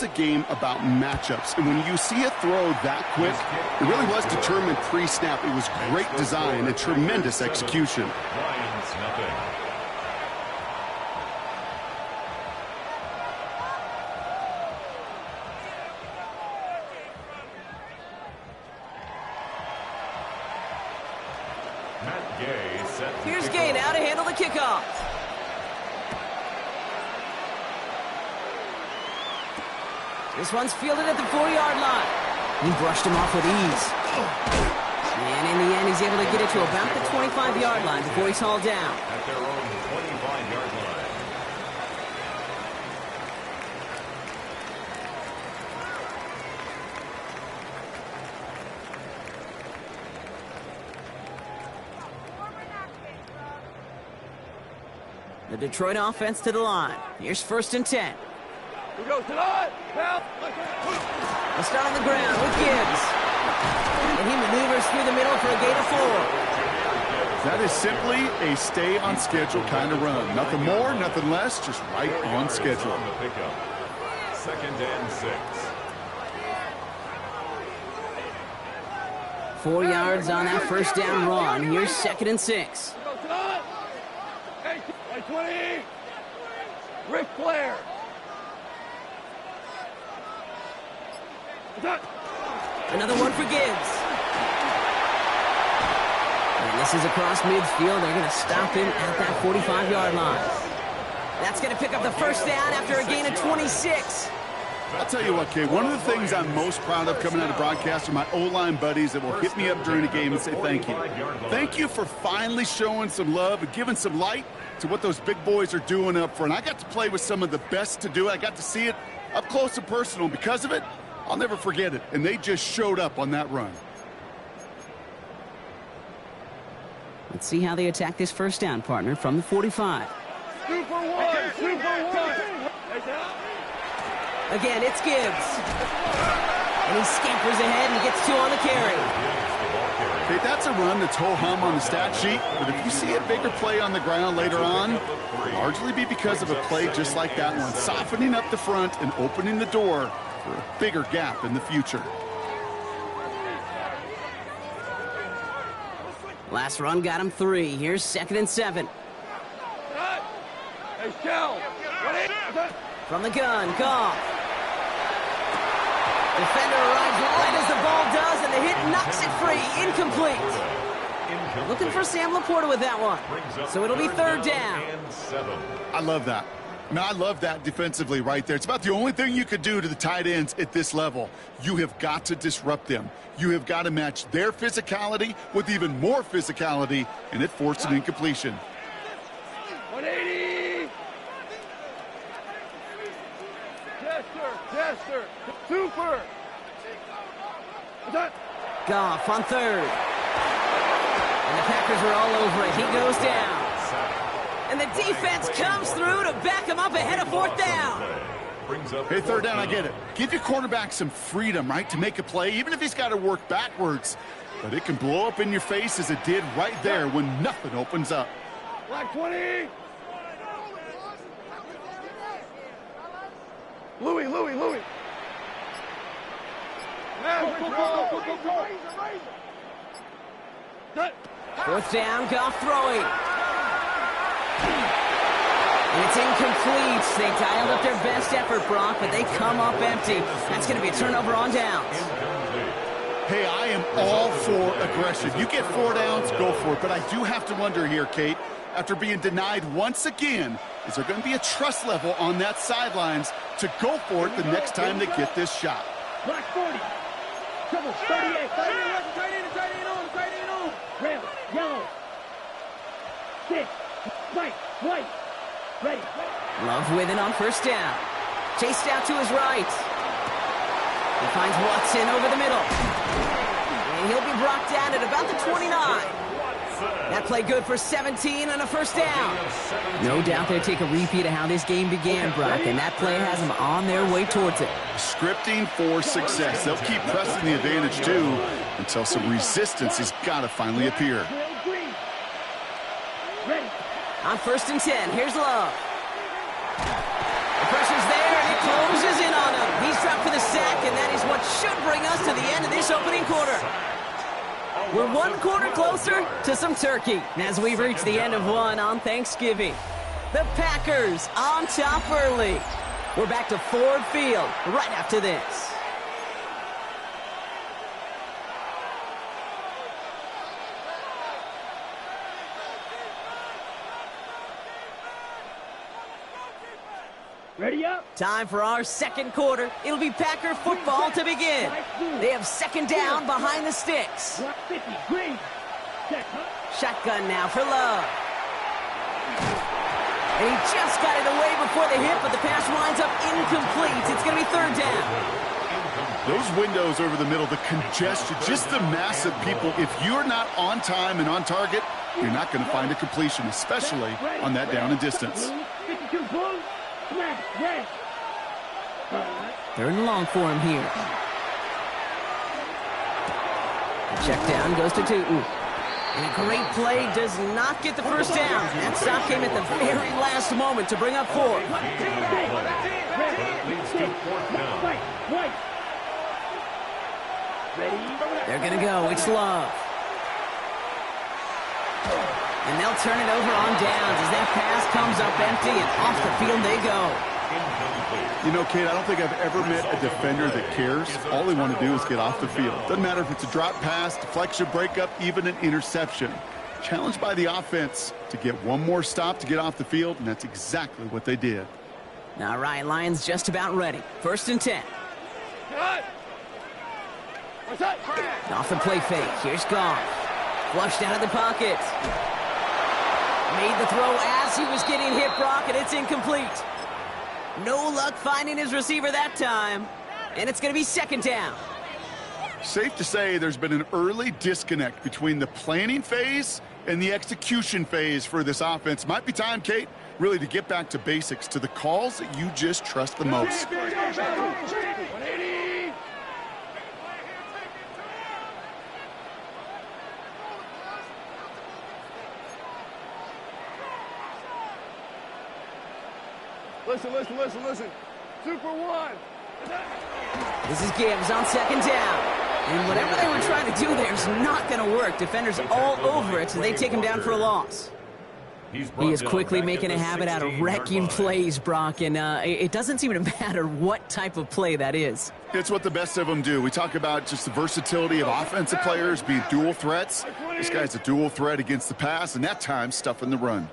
It's a game about matchups, and when you see a throw that quick, it really was determined pre-snap. It was great design and tremendous execution. Lions, nothing. Here's Gay now to handle the kickoff. This one's fielded at the 4-yard line. He brushed him off with ease. And in the end, he's able to get it to about the 25-yard line before he's hauled down. At their own 25-yard line. The Detroit offense to the line. Here's 1st and 10. We go tonight. They'll start on the ground with Gibbs. And he maneuvers through the middle for a gain of 4. That is simply a stay-on-schedule kind of run. Nothing more, nothing less, just right on schedule. On the pickup. 2nd and 6. 4 yards on that 1st down run. Here's 2nd and 6. We go tonight. Hey, 20. Ric Flair. Another one for Gibbs. And this is across midfield. They're going to stop him at that 45-yard line. That's going to pick up the 1st down after a gain of 26. I'll tell you what, Kate, one of the things I'm most proud of coming out of broadcast are my O-line buddies that will hit me up during the game and say thank you. Thank you for finally showing some love and giving some light to what those big boys are doing up front. I got to play with some of the best to do it. I got to see it up close and personal. Because of it, I'll never forget it. And they just showed up on that run. Let's see how they attack this 1st down, partner, from the 45. Super one. Again, it's Gibbs. And he scampers ahead and gets 2 on the carry. Okay, that's a run that's ho-hum on the stat sheet, but if you see a bigger play on the ground later on, it'll largely be because of a play just like that one, softening up the front and opening the door for a bigger gap in the future. Last run got him 3. Here's 2nd and 7. Hey, Shell. From the gun, Goff. Defender arrives right as the ball does, and the hit knocks it free. Incomplete. Looking for Sam Laporta with that one. So it'll be 3rd down. I love that. Now, I love that defensively right there. It's about the only thing you could do to the tight ends at this level. You have got to disrupt them. You have got to match their physicality with even more physicality, and it forced an incompletion. 180. Jester. Super. Goff on 3rd. And the Packers are all over it. He goes down. And the defense comes through to back him up ahead of 4th down. Hey, 3rd down, I get it. Give your quarterback some freedom, right, to make a play, even if he's got to work backwards. But it can blow up in your face as it did right there when nothing opens up. Black 20. Louis. Go. 4th down, Goff throwing. And it's incomplete. They dialed up their best effort, Brock, but they come up empty. That's going to be a turnover on downs. Hey, I am all for aggression. You get 4 downs, go for it. But I do have to wonder here, Kate, after being denied once again, is there going to be a trust level on that sidelines to go for it the next time they get this shot? Black 40. Trouble. 38. Tight end on. Red. Yellow. 6. White. Ready. Love with it on 1st down. Chased out to his right. He finds Watson over the middle. And he'll be brought down at about the 29. That play good for 17 and a 1st down. No doubt they'll take a repeat of how this game began, Brock, and that play has them on their way towards it. Scripting for success. They'll keep pressing the advantage, too, until some resistance has got to finally appear. On 1st and 10, here's Love. The pressure's there, and it closes in on him. He's We're one quarter closer to some turkey as we reach the end of one on Thanksgiving. The Packers on top early. We're back to Ford Field right after this. Ready up. Time for our second quarter. It'll be Packer football to begin. They have second down behind the sticks. 50, green. Check. Shotgun now for Love. And he just got it away before the hit, but the pass winds up incomplete. It's going to be third down. Those windows over the middle, the congestion, just the mass of people. If you're not on time and on target, you're not going to find a completion, especially on that down and distance. 52 bull. Snap. Red. Third and long for him here. The check down goes to Tootin. And a great play does not get the first down. That stop came at the very last moment to bring up four. They're going to go. It's Love. And they'll turn it over on downs as that pass comes up empty, and off the field they go. You know, Kate, I don't think I've ever met a defender that cares. All they want to do is get off the field. Doesn't matter if it's a drop pass, deflection, breakup, even an interception. Challenged by the offense to get one more stop to get off the field, and that's exactly what they did. All right, Lions just about ready. First and 10. Off the play fake. Here's Goff. Flushed out of the pocket. Made the throw as he was getting hit, Brock, and it's incomplete. No luck finding his receiver that time. And it's going to be second down. Safe to say there's been an early disconnect between the planning phase and the execution phase for this offense. Might be time, Kate, really to get back to basics, to the calls that you just trust the most. Listen. Super one. This is Gibbs on second down. And whatever they were trying to do there is not going to work. Defenders all over it, so they take him down for a loss. He is quickly making a habit out of wrecking plays, Brock, and it doesn't seem to matter what type of play that is. It's what the best of them do. We talk about just the versatility of offensive players being dual threats. This guy's a dual threat against the pass, and that time stuffing the run.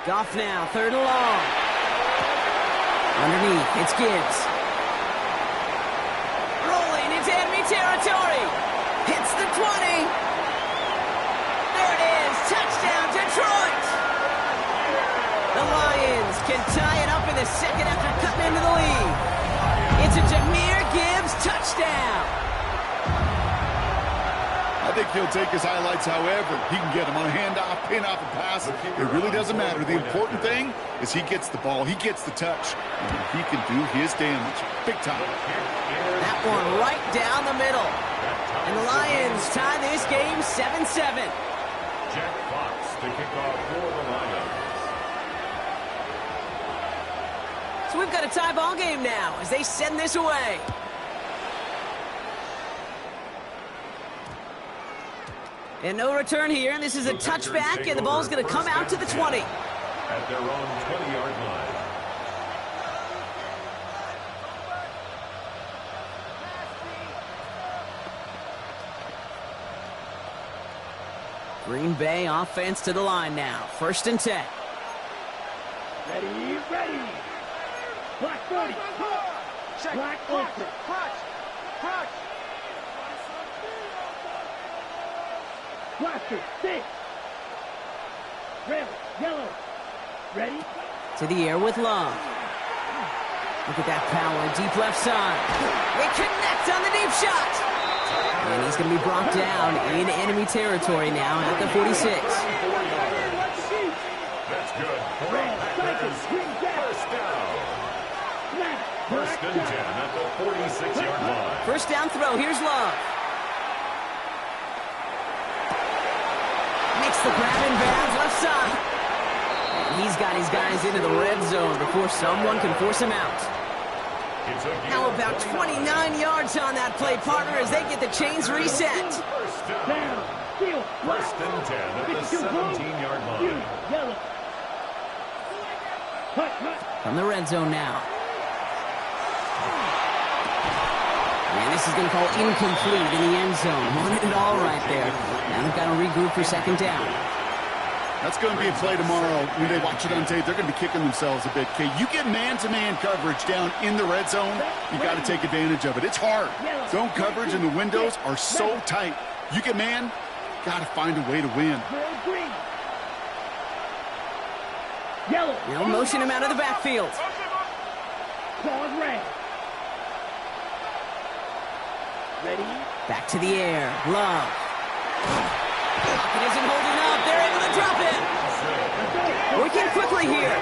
Goff now, third and long. Underneath, it's Gibbs. Rolling into enemy territory. Hits the 20. There it is, touchdown Detroit. The Lions can tie it up in the second after cutting into the lead. It's a Jahmyr Gibbs touchdown. I think he'll take his highlights however he can get them on a handoff, pin off, and pass. It really doesn't matter. The important thing is he gets the ball, he gets the touch, and he can do his damage. Big time. That one right down the middle. And the Lions tie this game 7-7. Jack Fox to kick off for the Lions. So we've got a tie ball game now as they send this away. And no return here, and this is a touchback, and the ball's going to come out to the 20. At their own 20-yard line. Green Bay offense to the line now. First and 10. Ready. Black 40. Black ultra. Blaster, 6. Red, yellow. Ready? To the air with Love. Look at that power, deep left side. They connect on the deep shot. And he's going to be brought down in enemy territory now at the 46. That's good. First and 10 at the 46-yard line. First down throw. Here's Love. Makes the grab in bounds left side. And he's got his guys into the red zone before someone can force him out. How about 29 yards on that play, partner, as they get the chains reset? Down. Steal. First and 10 at the 17-yard line. Yellow. Cut. From the red zone now. And this is going to call incomplete in the end zone. Wanted it all right there. Now they've got to regroup for second down. That's going to be a play tomorrow. When they watch it on tape, they're going to be kicking themselves a bit. Okay, you get man-to-man coverage down in the red zone, you got to take advantage of it. It's hard. Zone coverage and the windows are so tight. You get man, got to find a way to win. Green. Yellow. They'll motion him out of the backfield. Pause red. Ready? Back to the air. Love. Pocket isn't holding up. They're able to drop it. Working quickly here.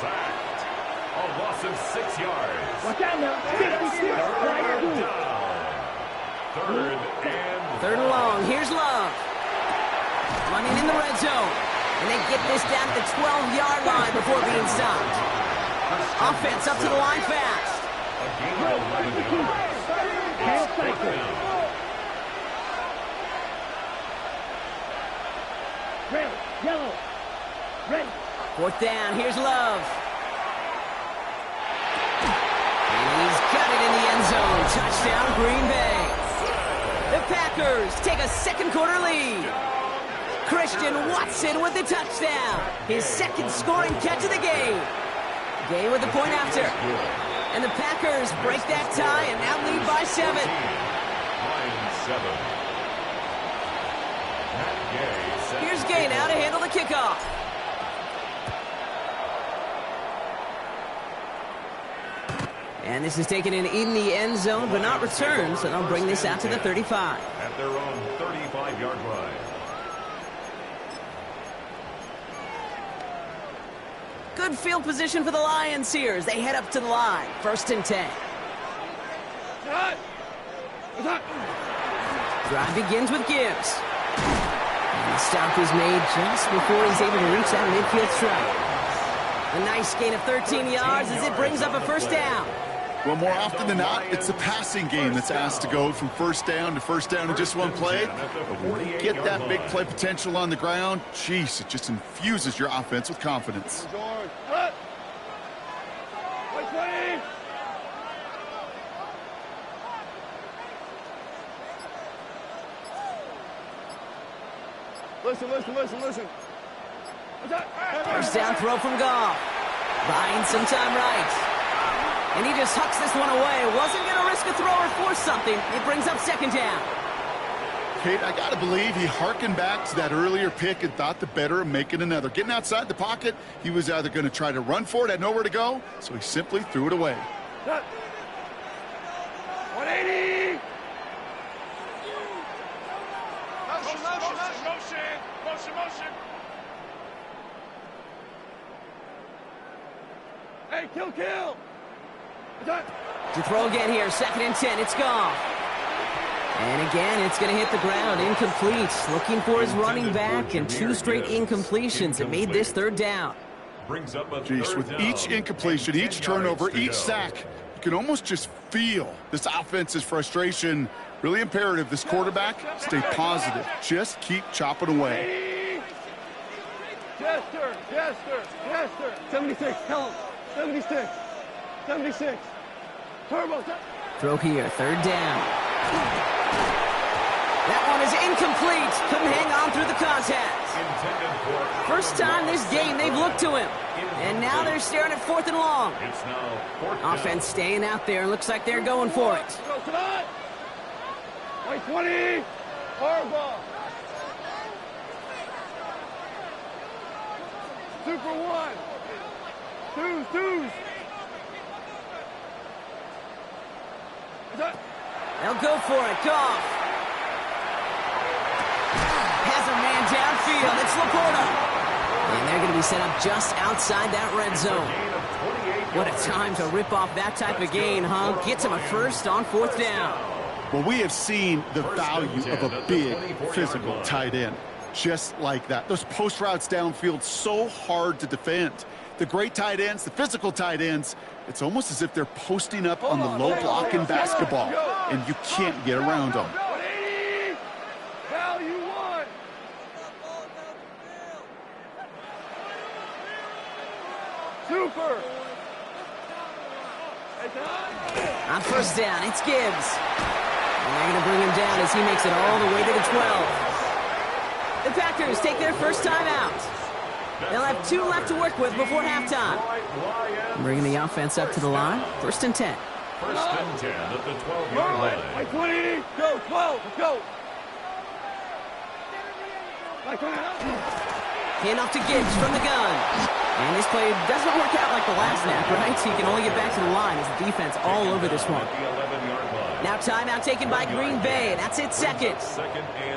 Sacked. A loss of 6 yards. Watch out now. 56. Third and long. Here's Love. Running in the red zone. And they get this down to the 12-yard line before being stopped. Offense up to the line fast. Tail cycle. Red. Yellow. Red. Fourth down. Here's Love. And he's got it in the end zone. Touchdown, Green Bay. The Packers take a second-quarter lead. Christian Watson with the touchdown. His second scoring catch of the game. Gay with the point after. And the Packers break that tie and now lead by 7. Here's Gay now to handle the kickoff. And this is taken in the end zone, but not returned, so they'll bring this out to the 35. At their own 35-yard line. Good field position for the Lions here as they head up to the line. First and 10. Drive begins with Gibbs. And the stop is made just before he's able to reach that midfield strike. A nice gain of 13 yards as it brings up a first down. Well, more often than not, it's the passing game that's asked to go from first down in just one play. But when you get that big play potential on the ground, geez, it just infuses your offense with confidence. Listen. First down throw from Goff. Buying some time right. And he just hucks this one away. Wasn't going to risk a throw or force something. It brings up second down. Kate, I got to believe he hearkened back to that earlier pick and thought the better of making another. Getting outside the pocket, he was either going to try to run for it, had nowhere to go, so he simply threw it away. 180! Motion! Hey, kill! To throw again here, second and 10, it's Goff. And again, it's going to hit the ground, incomplete. Looking for his running back, and 2 straight incompletions that made this third down. Jeez, with each incompletion, each turnover, each sack, you can almost just feel this offense's frustration. Really imperative, this quarterback, stay positive. Just keep chopping away. Jester. 76, tell him. 76. Turbo. Throw here, third down. That one is incomplete. Couldn't hang on through the contact. First time this game they've looked to him. And now they're staring at 4th and long. Offense staying out there. Looks like they're going for it. White 20. Harbaugh. Super 1. Twos. They'll go for it. Goff has a man downfield. It's Laporta. And they're going to be set up just outside that red zone. What a time to rip off that type of gain, huh? Gets him a first on 4th down. Well, we have seen the value of a big physical tight end. Just like that. Those post routes downfield, so hard to defend. The great tight ends, the physical tight ends, It's almost as if they're posting up on the low block in basketball, and you can't get around them. 180. Foul, you won. Super. On first down, it's Gibbs. And they're going to bring him down as he makes it all the way to the 12. The Packers take their first time out. They'll have 2 left to work with before halftime. Bringing the offense up to the line. First and 10. First and 10 at the 12-yard line. Like 20. Go, 12. Let's go. Like 20. Hand off to Gibbs from the gun. And this play doesn't work out like the last snap, right? So he can only get back to the line as the defense all over this one. Now timeout taken by Green Bay. That's it, second.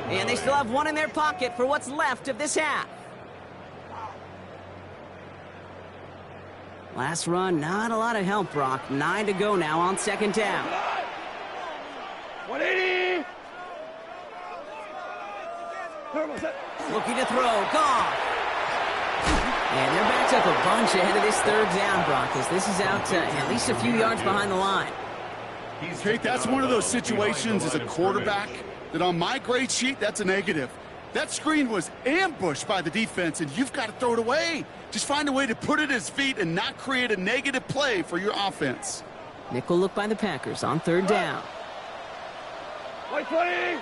And they still have 1 in their pocket for what's left of this half. Last run, not a lot of help, Brock. 9 to go now on second down. 180. Looking to throw. Gone. And they're backed up a bunch ahead of this third down, Brock, as this is out at least a few yards behind the line. Kate, that's one of those situations as a quarterback that on my grade sheet, that's a negative. That screen was ambushed by the defense, and you've got to throw it away. Just find a way to put it at his feet and not create a negative play for your offense. Nickel look by the Packers on third down. 120.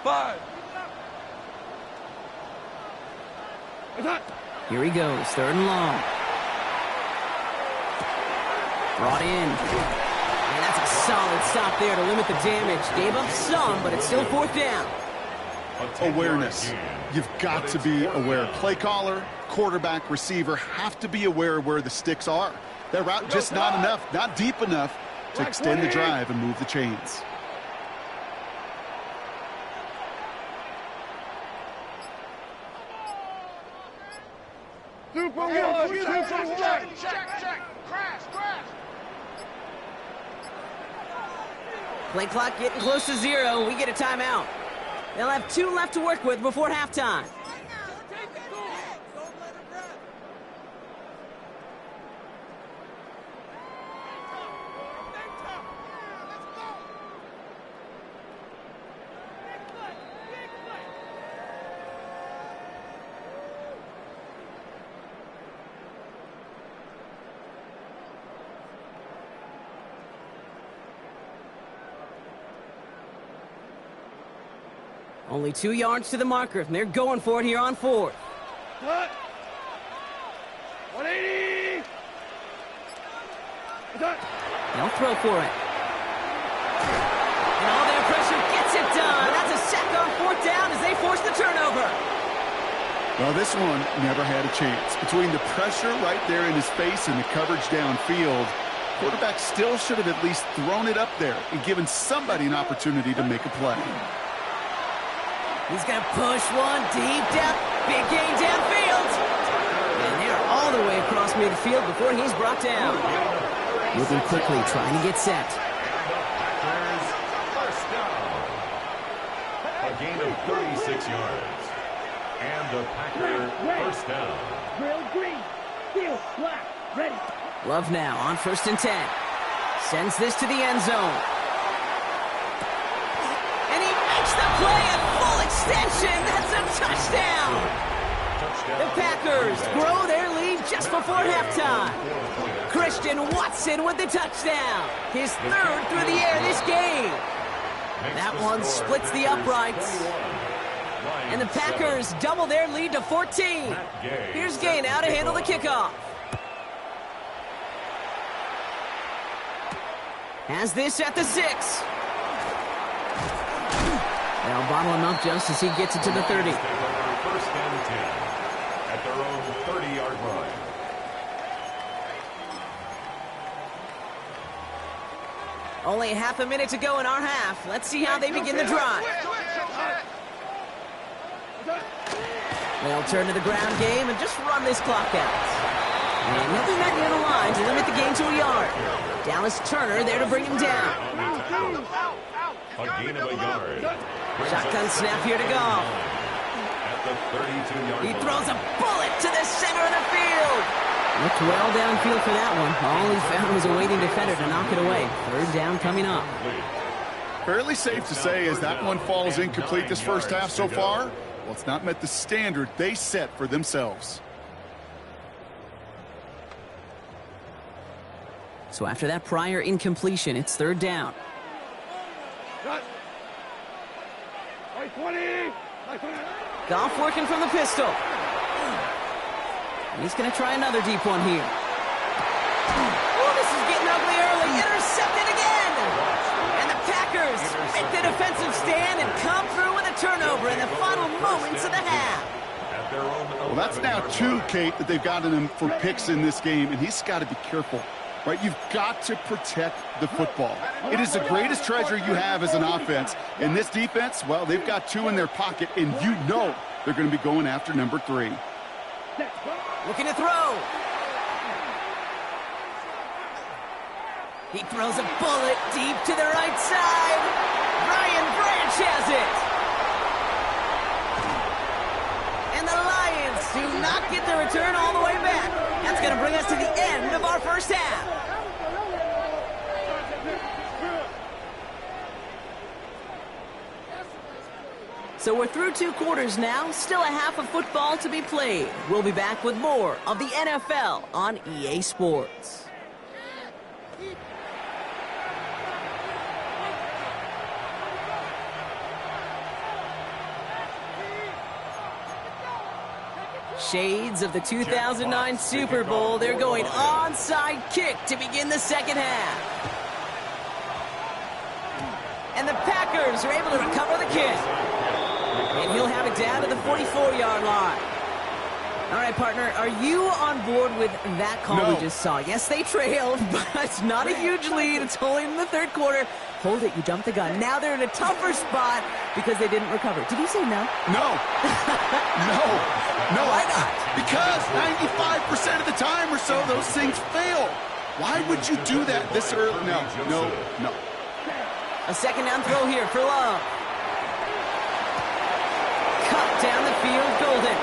Five. Here he goes, third and long. Brought in. And that's a solid stop there to limit the damage. Gave up some, but it's still fourth down. Awareness. You've got to be aware. Play caller, quarterback, receiver have to be aware of where the sticks are. That route just not enough, not deep enough to extend the drive and move the chains. Super one. Check. Crash. Play clock getting close to 0. We get a timeout. They'll have 2 left to work with before halftime. Only 2 yards to the marker, and they're going for it here on fourth. 180. They'll throw for it. And all their pressure gets it done. That's a sack on fourth down as they force the turnover. Well, this one never had a chance. Between the pressure right there in his face and the coverage downfield, quarterback still should have at least thrown it up there and given somebody an opportunity to make a play. He's going to push one deep down. Big gain downfield. And they're all the way across midfield before he's brought down. Moving quickly, trying to get set. First down. A gain of 36 yards. And the Packer first down. Drill green. Steel black. Ready. Love now on first and 10. Sends this to the end zone. And he makes the play at full extension. That's a touchdown. The Packers grow their lead just before halftime. Christian Watson with the touchdown. His third through the air this game. That one splits the uprights. And the Packers double their lead to 14. Here's Gay now to handle the kickoff. Has this at the 6. They'll bottle him up just as he gets it to the 30. First and 10 at their own 30-yard line. Only half a minute to go in our half. Let's see how they begin the drive. They'll turn to the ground game and just run this clock out. And he'll be met near the line to limit the gain to a yard. Dallas Turner there to bring him down. A gain of a yard. Shotgun snap here to go. At the 32-yard line. He throws a bullet to the center of the field. Looked well downfield for that one. All he found was a waiting defender to knock it away. Third down coming up. Fairly safe to say as that one falls incomplete this first half so far, well, it's not met the standard they set for themselves. So after that prior incompletion, it's third down. Cut. 20. Goff working from the pistol. And he's going to try another deep one here. Oh, this is getting ugly early. Intercepted again. And the Packers make the defensive stand and come through with a turnover in the final moments of the half. Well, that's now 2, Kate, that they've gotten him for picks in this game, and he's got to be careful. Right, you've got to protect the football. It is the greatest treasure you have as an offense. And this defense, well, they've got 2 in their pocket, and you know they're going to be going after number 3. Looking to throw. He throws a bullet deep to the right side. Ryan Branch has it. And the Lions do not get the return all the way back. That's going to bring us to the end of our first half. So we're through 2 quarters now, still a half of football to be played. We'll be back with more of the NFL on EA Sports. Shades of the 2009 Super Bowl. They're going onside kick to begin the second half. And the Packers are able to recover the kick. And he'll have it down to the 44-yard line. All right, partner, are you on board with that call we just saw? Yes, they trailed, but it's not a huge lead. It's only in the third quarter. Hold it, you dumped the gun. Now they're in a tougher spot because they didn't recover. Did you say no? No. No. Why not? Because 95% of the time or so, those things fail. Why would you do that this early? No. A second down throw here for Love. Cut down the field, Golden.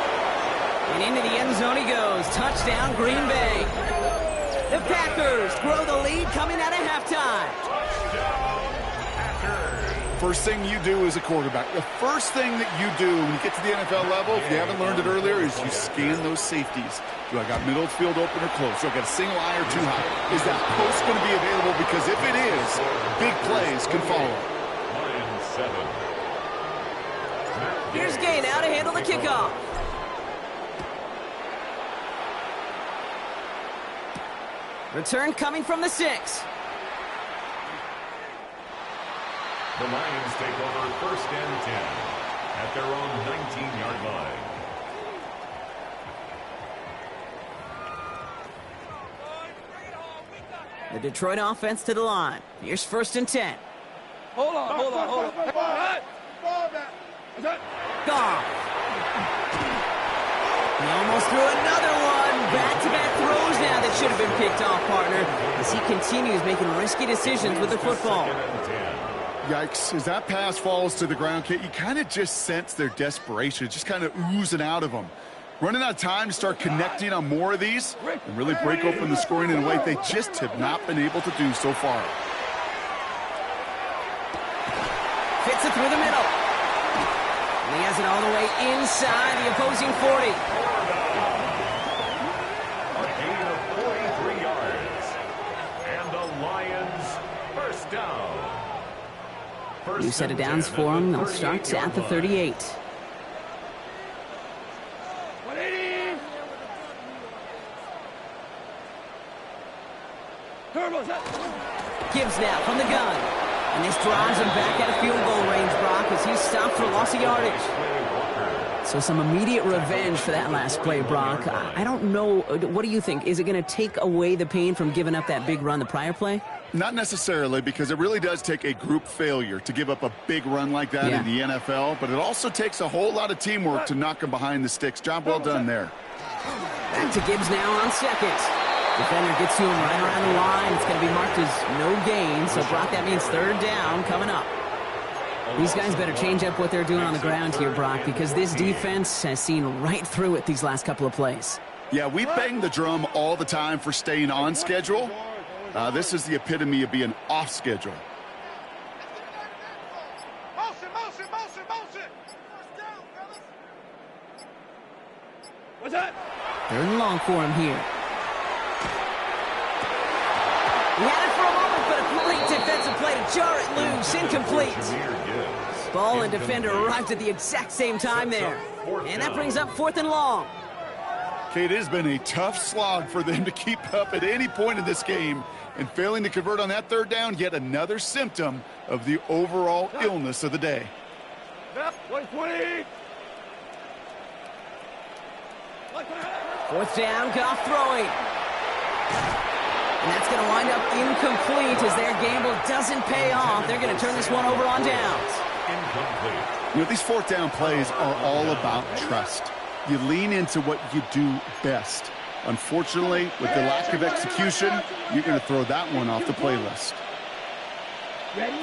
And into the end zone he goes. Touchdown, Green Bay. The Packers grow the lead coming out of halftime. First thing you do as a quarterback, the first thing that you do when you get to the NFL level, if you haven't learned it earlier, is you scan those safeties. Do I got middle field open or close? Do I got a single eye or too high? Is that post going to be available? Because if it is, big plays can follow. Here's Gay now to handle the kickoff. Return coming from the 6. The Lions take over first and 10 at their own 19-yard line. The Detroit offense to the line. Here's first and 10. Hold on. Goff. He almost threw another one. Back-to-back throws now that should have been picked off, partner, as he continues making risky decisions with the football. Yikes. As that pass falls to the ground, Kate, you kind of just sense their desperation, just kind of oozing out of them. Running out of time to start connecting on more of these and really break open the scoring in a way they just have not been able to do so far. Fits it through the middle. And he has it all the way inside the opposing 40. A gain of 43 yards. And the Lions first down. New set of downs for them. They'll start at the 38. 180. Gibbs now from the gun. And this drives him back out of field goal range, Brock, as he's stopped for loss of yardage. So some immediate revenge for that last play, Brock. I don't know. What do you think? Is it going to take away the pain from giving up that big run the prior play? Not necessarily, because it really does take a group failure to give up a big run like that in the NFL, but it also takes a whole lot of teamwork to knock them behind the sticks. Job well done there. Back to Gibbs now on second. Defender gets to him right around the line. It's going to be marked as no gain, so Brock, that means third down coming up. These guys better change up what they're doing on the ground here, Brock, because this defense has seen right through it these last couple of plays. Yeah, we bang the drum all the time for staying on schedule. This is the epitome of being off schedule. Motion, motion, motion, motion. What's that? Third and long for him here. He had it for a moment, but a great defensive play to jar it loose. Incomplete. Ball and defender arrived at the exact same time there. And that brings up 4th and long. Okay, it has been a tough slog for them to keep up at any point in this game. And failing to convert on that 3rd down, yet another symptom of the overall illness of the day. 120. 4th down, Goff throwing. And that's going to wind up incomplete as their gamble doesn't pay off. They're going to turn this one over on downs. Incomplete. You know, these 4th down plays are all about trust. You lean into what you do best. Unfortunately, with the lack of execution, you're going to throw that one off the playlist. Ready?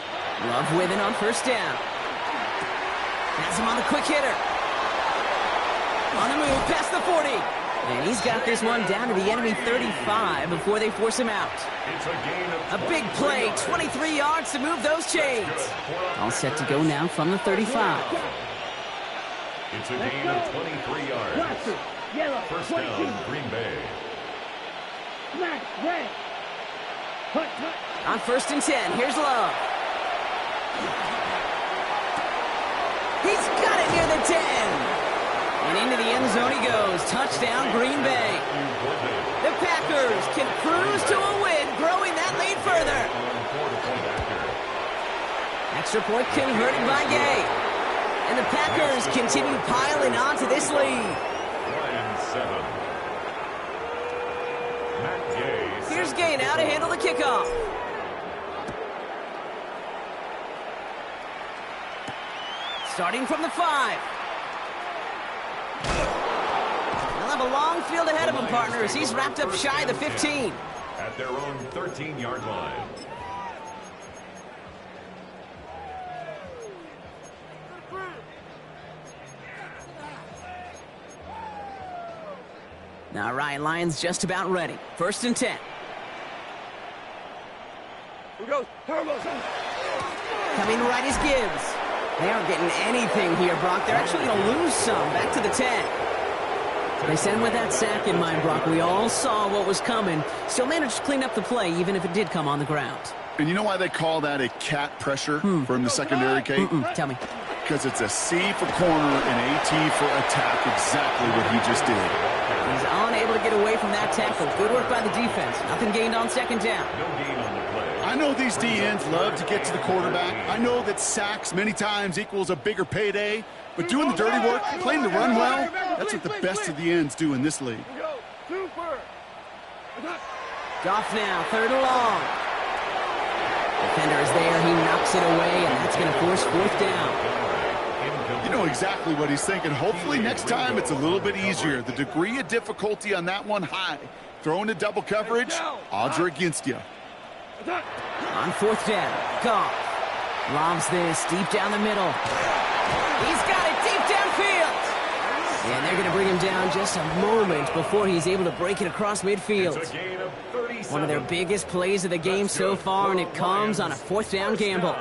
Love with it on 1st down. Has him on the quick hitter. On the move, past the 40. And he's got this one down to the enemy 35 before they force him out. It's a gain of A big play, 23 yards to move those chains. All set to go now from the 35. It's a gain of 23 yards. Watson, yellow, 1st 22. down, Green Bay. Smack, red. Hut, hut. On 1st and 10, here's Love. He's got it near the 10. And into the end zone he goes. Touchdown, Green Bay. The Packers can cruise to a win, growing that lead further. Extra point converted by Gay. And the Packers continue piling on to this lead. 7. Matt Gay. Here's Gay now to handle the kickoff. Starting from the 5. They'll have a long field ahead of him, partners. He's wrapped up shy of the 15. At their own 13-yard line. All right, Lions just about ready. 1st and 10. Here we go. Turbos. Coming right is Gibbs. They aren't getting anything here, Brock. They're actually going to lose some. Back to the 10. They send with that sack in mind, Brock. We all saw what was coming. Still managed to clean up the play, even if it did come on the ground. And you know why they call that a cat pressure from the secondary, Kate? Tell me. Because it's a C for corner and a T for attack, exactly what he just did. He's unable to get away from that tackle. Good work by the defense. Nothing gained on 2nd down. No gain on the play. I know these DNs love to get to the quarterback. I know that sacks many times equals a bigger payday. But doing the dirty work, playing the run well, that's what the best of the ends do in this league. Goff now, 3rd and long. Defender is there. He knocks it away, and that's going to force 4th down. You know exactly what he's thinking. Hopefully next time it's a little bit easier. The degree of difficulty on that one high. Throwing to double coverage, odds are against you. On 4th down, Goff lobs this deep down the middle. He's got it deep downfield. And they're going to bring him down just a moment before he's able to break it across midfield. It's a gain of 37. One of their biggest plays of the game so far, and it comes on a 4th down gamble.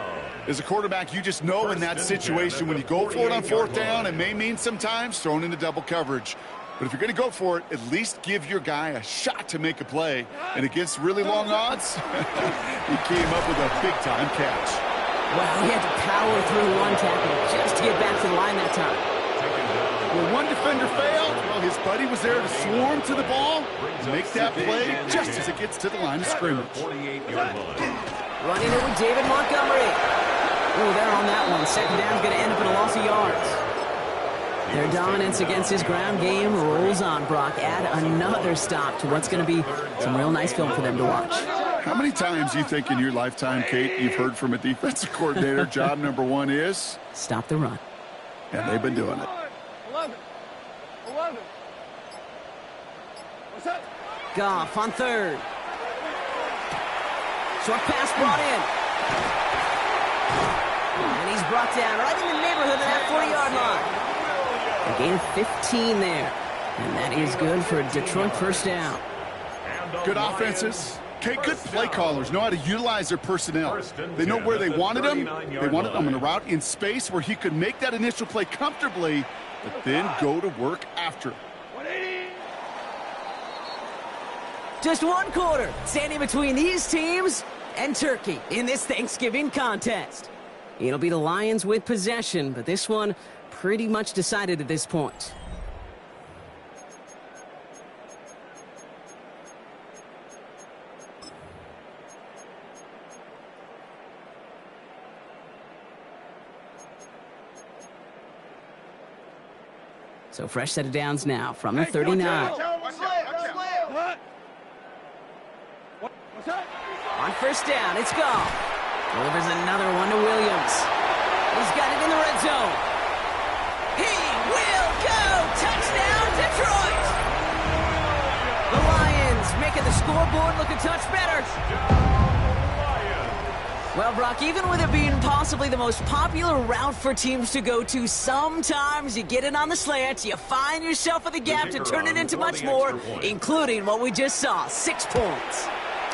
As a quarterback, you just know in that situation when you go for it on 4th down, it may mean sometimes thrown into double coverage. But if you're going to go for it, at least give your guy a shot to make a play. And against really long odds, he came up with a big-time catch. Well, he had to power through one tackle just to get back to the line that time. When one defender failed, well, his buddy was there to swarm to the ball and make that play just as it gets to the line of scrimmage. 48-yard line. Running it with David Montgomery. Ooh, they're on that one. 2nd down is going to end up in a loss of yards. Their dominance against his ground game rolls on, Brock. Add another stop to what's going to be some real nice film for them to watch. How many times do you think in your lifetime, Kate, you've heard from a defensive coordinator, job number 1 is? Stop the run. And they've been doing it. 11. What's up? Goff on 3rd. Short pass brought in. And he's brought down right in the neighborhood of that 40-yard line. A gain of 15 there. And that is good for a Detroit first down. Good offenses. Okay, good play callers know how to utilize their personnel. They know where they wanted him. They wanted him in a route in space where he could make that initial play comfortably, but then go to work after. Just one quarter standing between these teams and Turkey in this Thanksgiving contest. It'll be the Lions with possession, but this one pretty much decided at this point. So fresh set of downs now from the 39. On first down, it's gone. Delivers another one to Williams. He's got it in the red zone. He will go! Touchdown, Detroit! The Lions making the scoreboard look a touch better. Well, Brock, even with it being possibly the most popular route for teams to go to, sometimes you get it on the slant, you find yourself at the gap to turn it into much more, including what we just saw, 6 points.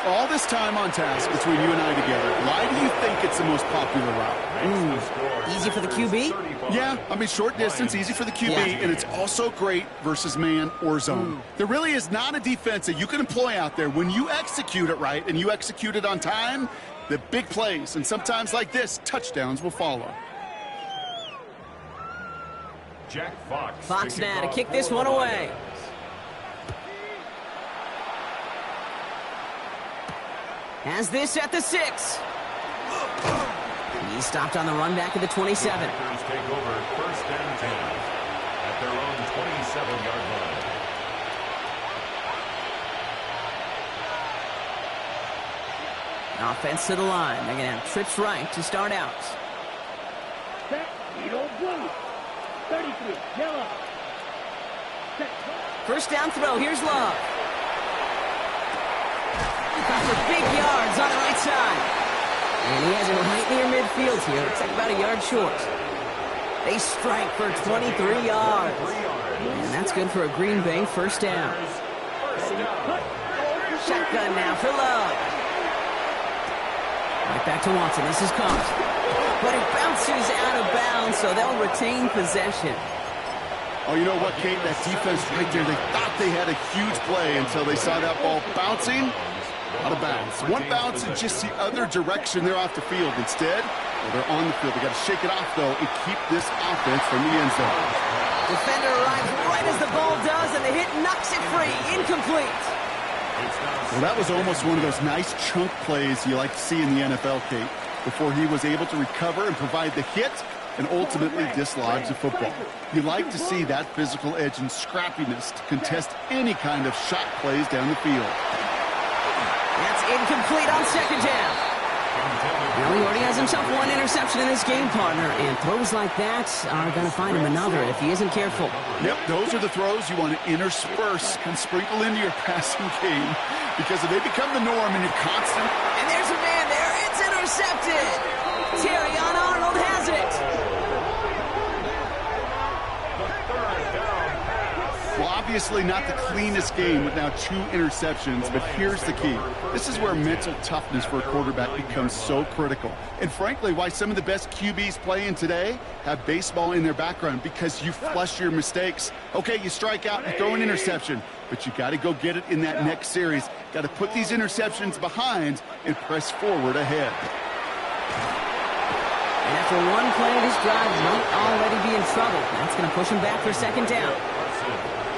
All this time on task between you and I together, why do you think it's the most popular route? Easy for the QB? Yeah, I mean, short distance, easy for the QB, and it's also great versus man or zone. There really is not a defense that you can employ out there when you execute it right and you execute it on time. The big plays, and sometimes like this, touchdowns will follow. Jack Fox. Fox now to kick this one away. Has this at the 6. He's stopped on the run back at the 27. Packers take over first and 10 at their own 27-yard line. Offense to the line. They're going to have trips right to start out. Set, middle, blue. 33, yellow. Set, First down throw. Here's Love. Got for big yards on the right side. And he has it right near midfield here. Looks like about a yard short. They strike for 23 yards. And that's good for a Green Bay first down. Shotgun now for Love. Right back to Watson. This is caught. But it bounces out of bounds, so they'll retain possession. Oh, you know what, Kate? That defense right there, they thought they had a huge play until they saw that ball bouncing out of bounds. One bounce and just the other direction, they're off the field. Instead, well, they're on the field. They got to shake it off, though, and keep this offense from the end zone. Defender arrives right as the ball does, and the hit knocks it free. Incomplete. Well, that was almost one of those nice chunk plays you like to see in the NFL, Kate, before he was able to recover and provide the hit and ultimately dislodge the football. You like to see that physical edge and scrappiness to contest any kind of shot plays down the field. That's incomplete on second down. Well, he already has himself one interception in this game, partner, and throws like that are going to find him another if he isn't careful. Yep, those are the throws you want to intersperse and sprinkle into your passing game, because if they become the norm and you're constant. And there's a man there. It's intercepted. Terrion Arnold has it. Well, obviously not the cleanest game with now 2 interceptions, but here's the key. This is where mental toughness for a quarterback becomes so critical. And frankly, why some of the best QBs playing today have baseball in their background, because you flush your mistakes. Okay, you strike out, you throw an interception, but you got to go get it in that next series. Got to put these interceptions behind and press forward ahead. And after one play, this drive might already be in trouble. That's going to push him back for second down.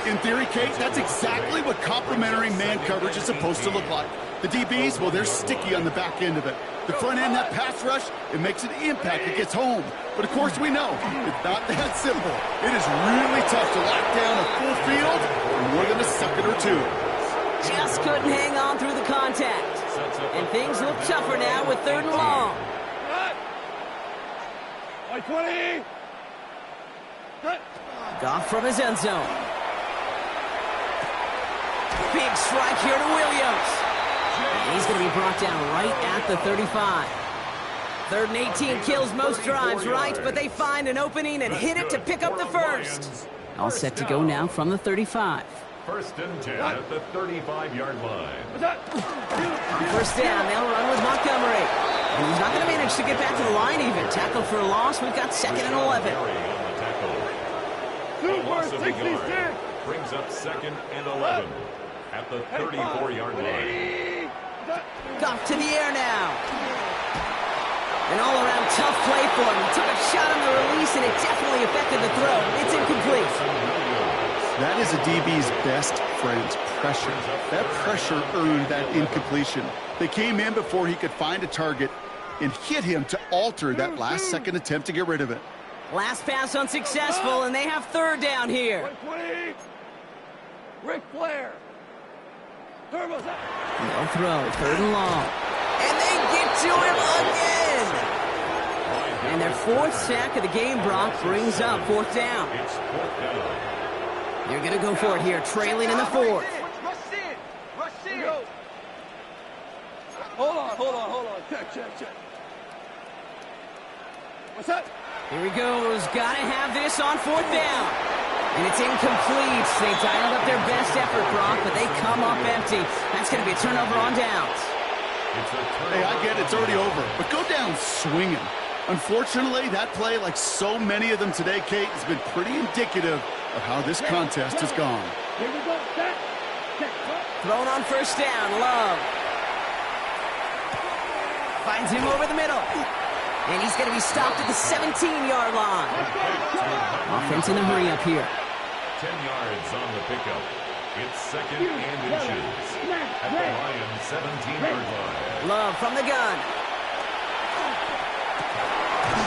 In theory, Kate, that's exactly what complementary man coverage is supposed to look like. The DBs, well, they're sticky on the back end of it. The front end, that pass rush, it makes an impact. It gets home. But, of course, we know it's not that simple. It is really tough to lock down a full field for more than a second or two. Just couldn't hang on through the contact. And things look tougher now with 3rd and long. 20. Goff from his end zone. Big strike here to Williams. And he's going to be brought down right at the 35. 3rd and 18 kills most drives, right? But they find an opening and hit it to pick up the first. All set to go now from the 35. 1st and 10 at the 35-yard line. On 1st down, they'll run with Montgomery. And he's not going to manage to get back to the line even. Tackled for a loss. We've got 2nd and 11. A loss of a yard brings up 2nd and 11 at the 34-yard line. Goff to the air now. An all-around tough play for him. He took a shot on the release, and it definitely affected the throw. It's incomplete. That is a DB's best friend, pressure. That pressure earned that incompletion. They came in before he could find a target and hit him to alter that last-second attempt to get rid of it. Last pass unsuccessful, and they have 3rd down here. Ric Flair. Turbo's up. No throw, 3rd and long. And they get to him again. And their 4th sack of the game, Brock, brings up 4th down. It's 4th down. They're going to go for it here, trailing in the 4th. Rush in. Rush in. Hold on. Check. What's up? Here he goes. Got to have this on 4th down. And it's incomplete. They dialed up their best effort, Brock, but they come up empty. That's going to be a turnover on downs. Hey, I get it. It's already over. But go down swinging. Unfortunately, that play, like so many of them today, Kate, has been pretty indicative of how this contest has gone. Here we go. Set. Thrown on 1st down. Love. Finds him over the middle. And he's going to be stopped at the 17-yard line. Offense in a hurry up here. 10 yards on the pickup. It's 2nd and inches at the Lions' 17-yard line. Love from the gun.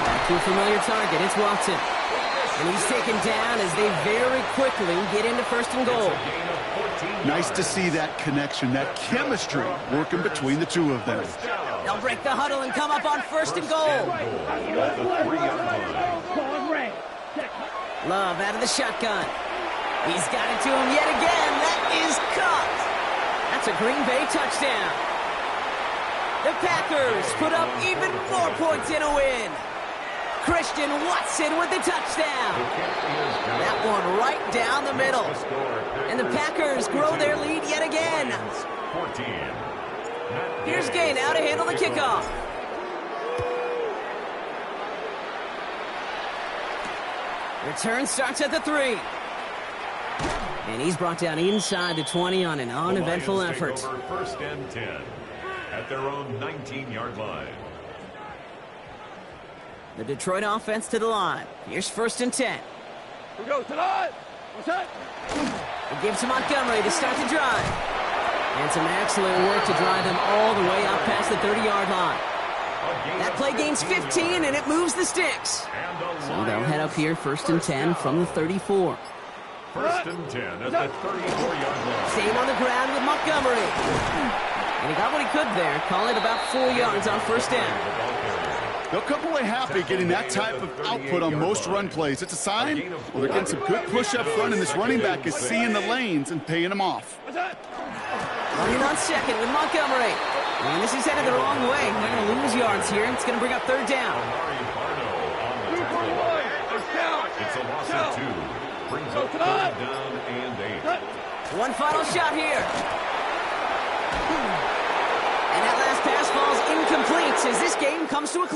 Back to a familiar target. It's Watson. And he's taken down as they very quickly get into 1st and goal. Nice to see that connection, that chemistry working between the two of them. They'll break the huddle and come up on 1st and goal. At the 3-yard line. Going red. Love out of the shotgun. He's got it to him yet again. That is caught. That's a Green Bay touchdown. The Packers put up even more points in a win. Christian Watson with the touchdown. That one right down the middle. And the Packers grow their lead yet again. 14. Here's Gay now to handle the kickoff. Return starts at the 3. And he's brought down inside the 20 on an uneventful effort. 1st and 10 at their own 19-yard line. The Detroit offense to the line. Here's 1st and 10. Here we go. Tonight. What's up? It gives to Montgomery to start the drive. And some excellent work to drive them all the way up past the 30-yard line. That play gains 15, and it moves the sticks. So they'll head up here 1st and 10 from the 34. 1st and 10 at the 34-yard line. Staying on the ground with Montgomery. And he got what he could there. Call it about 4 yards on 1st down. They'll come away happy getting that type of output on most run plays. It's a sign, well, they're getting some good push up front, and this running back is seeing the lanes and paying them off. Running on 2nd with Montgomery. And this is headed the wrong way. They're going to lose yards here. It's going to bring up 3rd down. It's a loss of 2. Brings up 3rd down and 8. One final shot here. And that last pass falls incomplete as this game comes to a close.